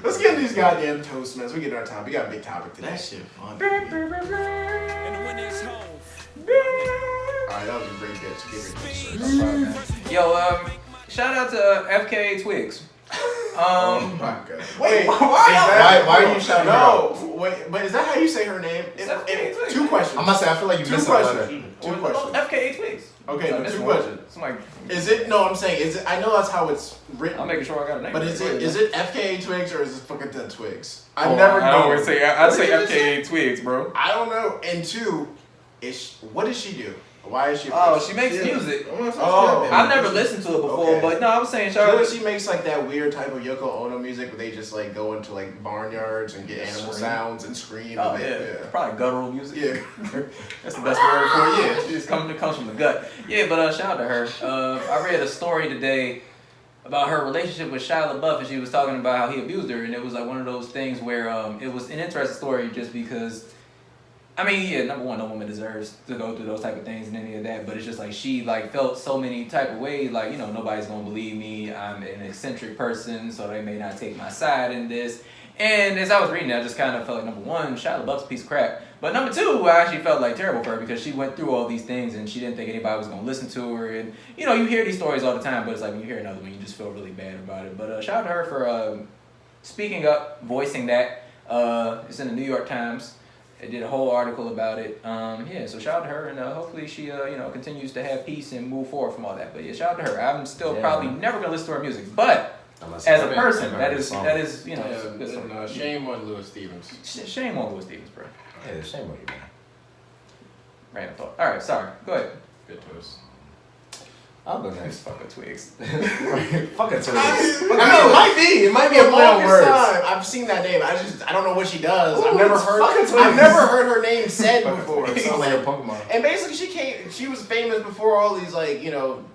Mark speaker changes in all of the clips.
Speaker 1: Let's get into these goddamn toast, man. We get our time. We got a big topic today.
Speaker 2: That shit fun.
Speaker 1: Alright, that was a great bit. So give it
Speaker 3: Yo, shout out to FKA Twigs.
Speaker 1: Oh my god.
Speaker 2: Wait,
Speaker 1: why
Speaker 2: are you shouting her out?
Speaker 1: No, wait, but is that how you say her name? Two questions.
Speaker 2: I'm gonna say, I feel like you missed
Speaker 1: questions. Two questions.
Speaker 3: FKA Twigs.
Speaker 1: Okay, no, two questions.
Speaker 3: Somebody,
Speaker 1: Is it? No, I'm saying, is it? I know that's how it's written.
Speaker 3: I'm making sure I got a name.
Speaker 1: But is it FKA Twigs or is it fucking the Twigs?
Speaker 3: I'd say FKA Twigs, bro.
Speaker 1: I don't know. And two, what does she do? Why is she?
Speaker 3: She makes music.
Speaker 1: Oh,
Speaker 3: I've never listened to it before, but no, I was saying, Charlotte.
Speaker 1: She makes like that weird type of Yoko Ono music where they just like go into like barnyards and get animal sounds and scream.
Speaker 3: Oh yeah, probably guttural music. Yeah, that's the best word for it. Yeah, it just comes from the gut. Yeah, but shout out to her. I read a story today about her relationship with Shia LaBeouf, and she was talking about how he abused her, and it was like one of those things where it was an interesting story just because. I mean, yeah, number one, no woman deserves to go through those type of things and any of that, but it's just like she like felt so many type of ways, like, you know, nobody's gonna believe me, I'm an eccentric person, so they may not take my side in this. And as I was reading it, I just kind of felt like, number one, Shia LaBeouf's a piece of crap. But number two, I actually felt like terrible for her because she went through all these things and she didn't think anybody was gonna listen to her. And you know, you hear these stories all the time, but it's like when you hear another one, you just feel really bad about it. But shout out to her for speaking up, voicing that. It's in the New York Times. They did a whole article about it. Yeah, so shout out to her, and hopefully she, continues to have peace and move forward from all that. But yeah, shout out to her. I'm still probably never gonna listen to her music, but as a person, that is,
Speaker 1: shame on Louis Stevens.
Speaker 3: Shame on Louis Stevens, bro.
Speaker 2: Yeah, shame on you, man.
Speaker 3: Random thought. All right, sorry. Go ahead.
Speaker 1: Good toast.
Speaker 2: I'll go next.
Speaker 3: Fucking Twigs.
Speaker 2: Fucking Twigs.
Speaker 1: It might be a play on words. I've seen that name. I don't know what she does.
Speaker 2: Ooh,
Speaker 1: I've never heard her name said before.
Speaker 2: Sounds like a Pokemon.
Speaker 1: And basically she was famous before all these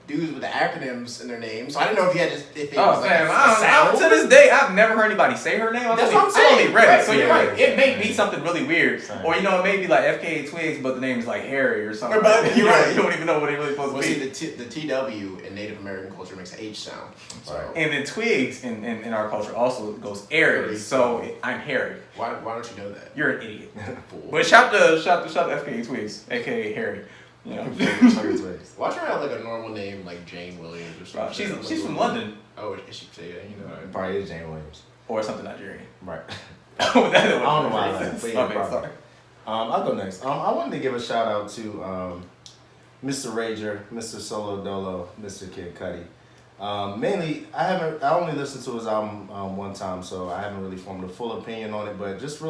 Speaker 1: dudes with the acronyms in their names. So I didn't know if it was
Speaker 3: fam, to this day I've never heard anybody say her name.
Speaker 1: That's what I'm saying.
Speaker 3: I only read it,
Speaker 1: Right,
Speaker 3: so you're right. It may be something really weird, or it may be like FKA Twigs, but the name is like Harry or something.
Speaker 1: But you're right.
Speaker 3: You don't even know what it really supposed to be.
Speaker 1: See, the TW in Native American culture makes an H sound. So.
Speaker 3: And then Twigs in our culture also goes Aries. So I'm Harry.
Speaker 1: Why don't you know that?
Speaker 3: You're an idiot. But shout to FKA Twigs, aka Harry. You know.
Speaker 1: Watch her have like a normal name like Jane Williams or something.
Speaker 3: She's from London.
Speaker 1: Oh, is she?
Speaker 2: Probably is Jane Williams.
Speaker 3: Or something Nigerian.
Speaker 2: Right.
Speaker 3: I don't know
Speaker 2: why I laughed, but yeah, sorry. I'll go next. I wanted to give a shout out to Mr. Rager, Mr. Solo Dolo, Mr. Kid Cudi. Mainly, I only listened to his album one time, so I haven't really formed a full opinion on it. But just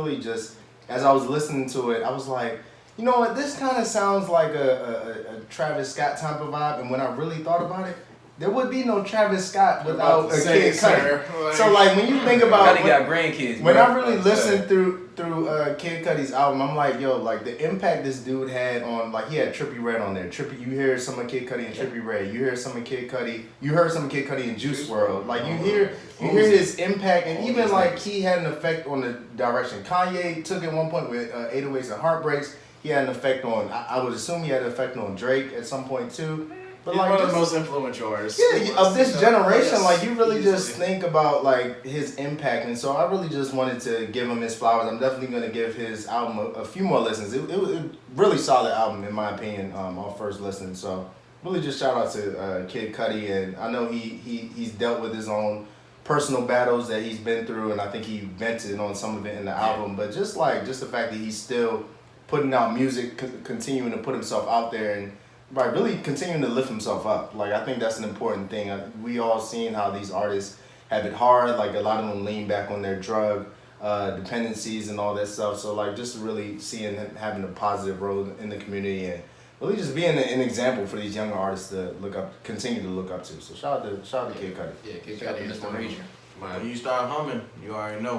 Speaker 2: as I was listening to it, I was like, you know what? This kind of sounds like a Travis Scott type of vibe. And when I really thought about it, there would be no Travis Scott without a Kid Cudi. So like when you think about
Speaker 3: Cudi got grandkids.
Speaker 2: When I really listened through Kid Cudi's album, I'm like, yo, like the impact this dude had on, like he had Trippie Redd on there. You hear some of Kid Cudi and Trippie Redd. You hear some of Kid Cudi. You heard some of Kid Cudi in Juice WRLD. Like you hear his impact, and even like he had an effect on the direction Kanye took at one point with 808s and Heartbreaks. He had an effect on. I would assume he had an effect on Drake at some point too. But
Speaker 1: he's like one of the most influential artists.
Speaker 2: Yeah, of this generation, like you really just think about like his impact, and so I really just wanted to give him his flowers. I'm definitely gonna give his album a few more listens. It was a really solid album in my opinion on first listen. So really just shout out to Kid Cudi, and I know he's dealt with his own personal battles that he's been through, and I think he vented on some of it in the album. But just the fact that he's still putting out music, continuing to put himself out there, and really continuing to lift himself up. Like I think that's an important thing. We all seen how these artists have it hard. Like a lot of them lean back on their drug dependencies and all that stuff. So like just really seeing him having a positive role in the community and really just being an example for these younger artists to continue to look up to. So shout out to Kid Cudi.
Speaker 1: Yeah, Kid Cudi is Mr. Rager.
Speaker 4: When you start humming, you already know.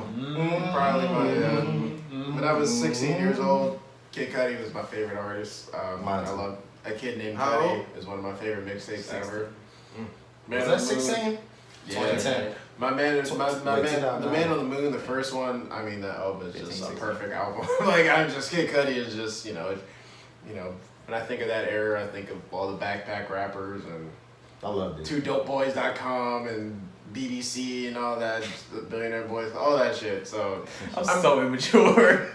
Speaker 1: Probably when I was 16 years old, Kid Cudi was my favorite artist. I love A Kid Named Cudi is one of my favorite mixtapes ever.
Speaker 2: Was that 16?
Speaker 1: Yeah. 2010. The Man on the Moon, the first one. I mean, that album is just a perfect album. Kid Cudi is just when I think of that era, I think of all the backpack rappers and
Speaker 2: I love it.
Speaker 1: 2dopeboys.com and BBC and all that, the Billionaire Boys, all that shit. So
Speaker 3: I'm so immature.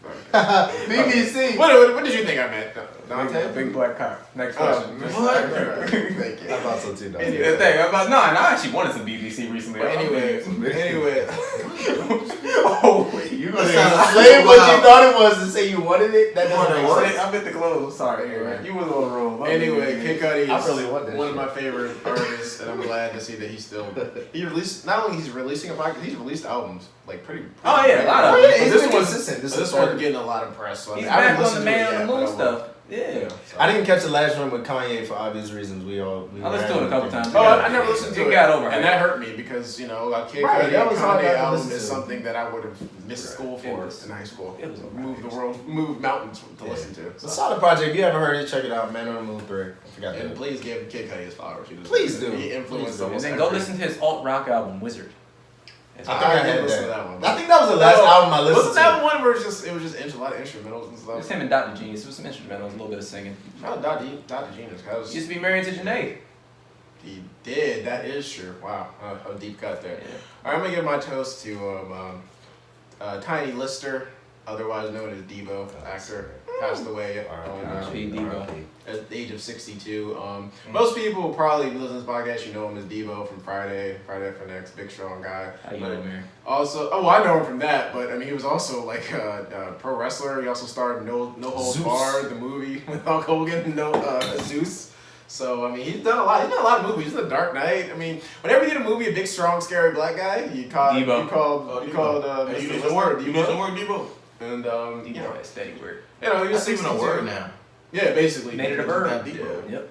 Speaker 2: BBC.
Speaker 1: What did you think I meant?
Speaker 3: Dante? Big black cock. Next question.
Speaker 1: What? Thank you.
Speaker 2: I thought so too.
Speaker 1: Anyway.
Speaker 3: I actually wanted some BBC recently.
Speaker 1: But anyway.
Speaker 3: Oh wait,
Speaker 2: You gonna explain what you thought it was and say you wanted it? That doesn't make sense.
Speaker 3: I meant the clothes. Sorry, Aaron. You was on the roll.
Speaker 1: Anyway, Kid Cudi
Speaker 2: I really want
Speaker 1: is
Speaker 2: that
Speaker 1: one of
Speaker 2: shit.
Speaker 1: my favorite artists, and I'm glad to see that he's released. Not only he's releasing a podcast, he's released albums like pretty.
Speaker 3: Oh yeah, a lot of.
Speaker 2: Oh yeah,
Speaker 1: But
Speaker 2: he's
Speaker 1: this
Speaker 2: been
Speaker 1: one's
Speaker 2: consistent.
Speaker 1: This one's getting a lot of press. So
Speaker 3: He's
Speaker 1: I haven't
Speaker 3: back on the
Speaker 1: listened to it
Speaker 3: Man on
Speaker 1: yet,
Speaker 3: the Moon
Speaker 1: but I will.
Speaker 3: stuff. Yeah.
Speaker 1: So.
Speaker 2: I didn't catch the last one with Kanye for obvious reasons. We
Speaker 3: I listened to it a couple times.
Speaker 1: Oh, I never listened to it.
Speaker 3: It got over,
Speaker 1: and that hurt me because Kid
Speaker 2: Right,
Speaker 1: Cudi
Speaker 2: that was hard
Speaker 1: Kanye
Speaker 2: to
Speaker 1: album
Speaker 2: listen
Speaker 1: is
Speaker 2: to.
Speaker 1: something that I would have missed school for in high school.
Speaker 3: It was a
Speaker 1: move mountains to listen to.
Speaker 2: It's a solid project. If you haven't heard it, check it out. Man on the Moon 3. I forgot
Speaker 1: And
Speaker 2: that.
Speaker 1: please give Kid Cudi his flowers.
Speaker 2: Please do.
Speaker 1: He influenced
Speaker 2: Please do.
Speaker 3: And
Speaker 1: almost
Speaker 3: then go
Speaker 1: every-
Speaker 3: listen to his alt rock album Wizard.
Speaker 2: I think I
Speaker 1: didn't
Speaker 2: had
Speaker 1: listen to
Speaker 2: that.
Speaker 1: that one.
Speaker 2: I think that was the last album I listened
Speaker 1: Wasn't
Speaker 2: to.
Speaker 1: that one where it was just a lot of instrumentals and
Speaker 3: It
Speaker 1: stuff?
Speaker 3: was him and Dr. Genius. It was some instrumentals, a little bit of singing.
Speaker 1: Oh, Dr. Genius.
Speaker 3: He used to be married to Janae.
Speaker 1: He did. That is true. Wow, a deep cut there.
Speaker 3: Yeah.
Speaker 1: All right, I'm gonna give my toast to Tiny Lister, otherwise known as Debo, actor, passed away
Speaker 3: R.I.P. Debo.
Speaker 1: at the age of 62. Most people who probably listen to this podcast, you know him as Debo from Friday for Next, big strong guy.
Speaker 3: How you
Speaker 1: But
Speaker 3: know, man?
Speaker 1: also, I know him from that, but I mean, he was also like a pro wrestler. He also starred in No Holds
Speaker 2: Zeus.
Speaker 1: Barred, the movie with Hulk Hogan, Zeus. So I mean, he's done a lot. He's done a lot of movies. He's in The Dark Knight. I mean, whenever you did a movie, a big, strong, scary black guy, you called
Speaker 3: Debo.
Speaker 1: You called
Speaker 4: Hey, you
Speaker 1: Mr.
Speaker 4: need
Speaker 1: Lister
Speaker 4: some work. You need
Speaker 1: Debo.
Speaker 4: some work, Debo.
Speaker 1: And
Speaker 3: You know, that steady word.
Speaker 1: he was
Speaker 4: That's even a
Speaker 1: 62.
Speaker 4: word now.
Speaker 1: Yeah, basically.
Speaker 3: Made it a verb.
Speaker 4: Debo.
Speaker 3: Yep.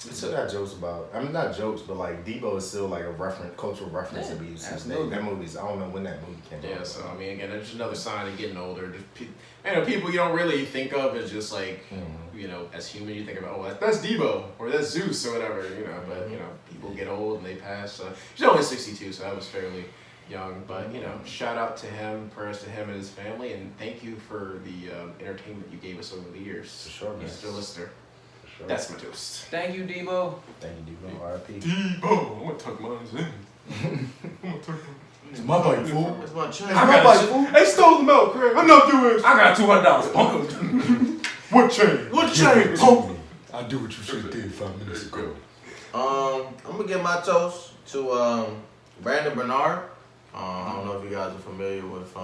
Speaker 2: We still got jokes about. I mean, not jokes, but like Debo is still like a cultural reference that we use since
Speaker 3: absolutely.
Speaker 2: that movie's. I don't know when that movie came out.
Speaker 1: Yeah, so I mean, again, it's just another sign of getting older. Just people you don't really think of as just like, as human, you think about, oh, that's Debo or that's Zeus or whatever, But people get old and they pass. So he's only 62, so that was fairly young. But shout out to him, prayers to him and his family, and thank you for the entertainment you gave us over the years,
Speaker 2: For sure, man.
Speaker 1: Mr. Lister.
Speaker 2: For sure.
Speaker 1: That's my toast.
Speaker 3: Thank you, Debo.
Speaker 2: Thank you, Debo. R.I.P.
Speaker 1: Debo, I'm gonna tuck mine in.
Speaker 2: It's my bike, fool.
Speaker 4: It's my chain.
Speaker 2: I got you.
Speaker 1: They stole the milk, Craig. I know you is.
Speaker 3: I got $200, punk.
Speaker 1: What chain? What chain? Punk.
Speaker 2: I do what you should have did 5 minutes ago.
Speaker 4: I'm gonna give my toast to Brandon Bernard. I don't know if you guys are familiar with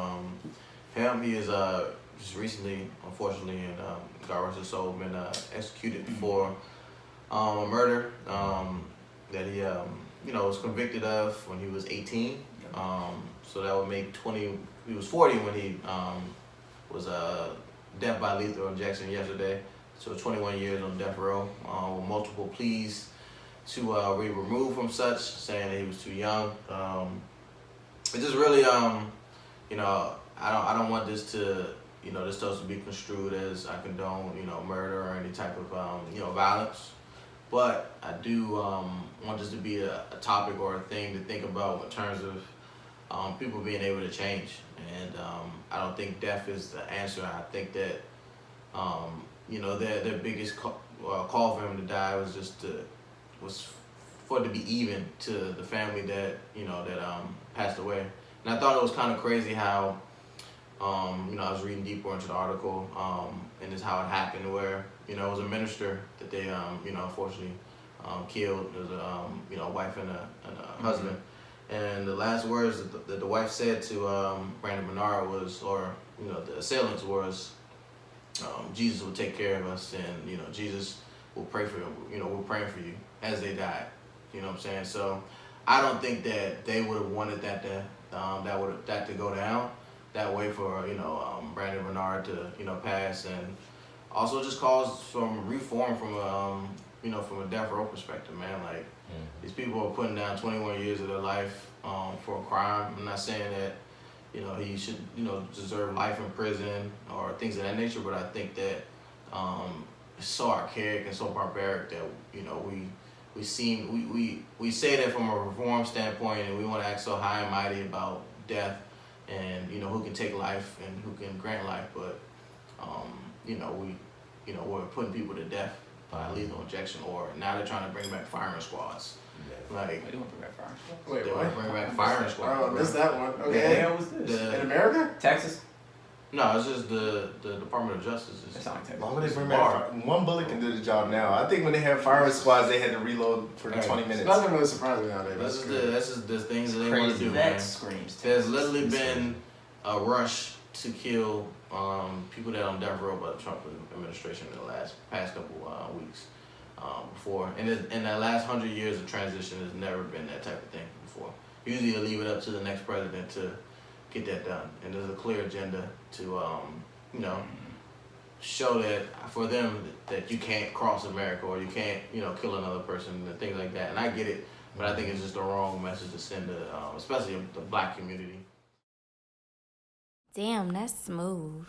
Speaker 4: him. He is just recently, unfortunately, and God rest his soul, been executed for a murder that he was convicted of when he was 18. So that would make 20. He was 40 when he was death by lethal injection yesterday. So 21 years on death row, with multiple pleas to be removed from such, saying that he was too young. It just really, I don't want this to, this toast to be construed as I condone, murder or any type of, violence. But I do want this to be a topic or a thing to think about in terms of people being able to change. And I don't think death is the answer. I think that, their biggest call for him to die was was for it to be even to the family that, that passed away. And I thought it was kind of crazy how, I was reading deeper into the article, and it's how it happened where, it was a minister that they, unfortunately killed. There's a wife and a husband. And the last words that the wife said to Brandon Bernard was, the assailants was, Jesus will take care of us, and, Jesus will pray for you. We're praying for you as they died. You know what I'm saying? So I don't think that they would have wanted that to go down that way for, Brandon Bernard to, pass, and also just cause some reform from a death row perspective, man. Like, these people are putting down 21 years of their life for a crime. I'm not saying that, he should, deserve life in prison or things of that nature, but I think that it's so archaic and so barbaric that, we say that from a reform standpoint, and we want to act so high and mighty about death and, who can take life and who can grant life, but, we're putting people to death by lethal injection, or now they're trying to bring back firing squads. Like,
Speaker 3: They want to bring back firing squad.
Speaker 1: Wait,
Speaker 4: they
Speaker 1: what?
Speaker 4: want to bring back firing squad.
Speaker 1: Oh, missed that one.
Speaker 3: What the
Speaker 1: Okay.
Speaker 3: hell was this?
Speaker 4: The-
Speaker 1: In America?
Speaker 3: Texas?
Speaker 4: No, it's just the Department of Justice.
Speaker 3: That
Speaker 4: Is,
Speaker 3: sound like Texas.
Speaker 2: Why would they bring
Speaker 4: Bar.
Speaker 2: back one bullet can do the job now? I think when they had firing squads, they had to reload for 20 minutes.
Speaker 1: Nothing really surprising nowadays.
Speaker 4: this is the things that they want to
Speaker 3: Crazy.
Speaker 4: do,
Speaker 3: That
Speaker 4: man.
Speaker 3: screams
Speaker 4: There's
Speaker 3: Texas.
Speaker 4: literally been a rush to kill people that are on death row by the Trump administration in the past couple weeks. Before, and in the last 100 years of transition, there's never been that type of thing before. Usually, you leave it up to the next president to get that done, and there's a clear agenda to, show that for them that you can't cross America or you can't, kill another person and things like that. And I get it, but I think it's just the wrong message to send to, especially the black community.
Speaker 5: Damn, that's smooth.